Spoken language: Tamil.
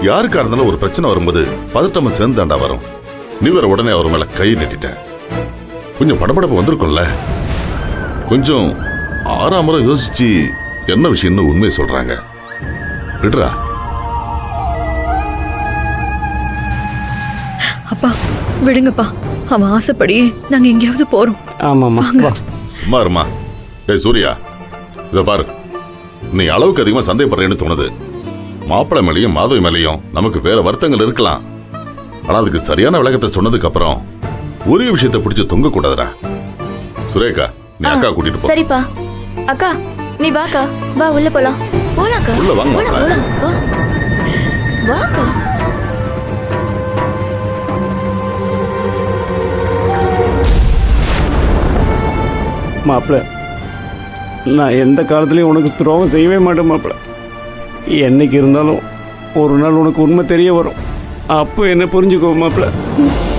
யாருக்கா இருந்தாலும் ஒரு பிரச்சனை வரும்போது பதட்டமா சேர்ந்தாண்டா வரும். நீ வேற உடனே அவர் மேல கை நட்டிட்ட. கொஞ்சம் படபடப்பு வந்திருக்கும்ல. கொஞ்சம் 6 முறை யோசிச்சு என்ன விஷயம்னு உண்மையை சொல்றாங்க. விடுறா. அப்பா விடுங்கப்பா, அவன் ஆசைப்படியே நாங்க எங்கேயாவது போறோம். ஆமாம்மா. சும்மா இருமா. டேய் சூர்யா, இத பாரு, நீ அளவுக்கு அதிகமா சந்தேகப்படுறேன்னு தோணுது. மாப்பிள்ளை மேலையும் மாதவி மேலையும் நமக்கு வேற வருத்தங்கள் இருக்கலாம். ஆனா அதுக்கு சரியான விளக்கத்தை சொன்னதுக்கு அப்புறம் ஒரே விஷயத்தை பிடிச்சு தொங்க கூடாதுடா. சுரேகா, நீ அக்கா கூட்டிட்டு போ. சரிப்பா. அக்கா நீ வாக்கா, வா உள்ள போலாம். போலாக்கா, உள்ள வாங்க போலாம் மாப்பிள்ளை. போலாம், வா வாக்கா. மாப்பிள்ள, நான் எந்த காலத்துலையும் உனக்கு துரோகம் செய்யவே மாட்டேன் மாப்பிள்ள. என்னைக்கு இருந்தாலும் ஒரு நாள் உனக்கு உண்மை தெரிய வரும். அப்போ என்ன புரிஞ்சுக்கோ மாப்பிள்ள.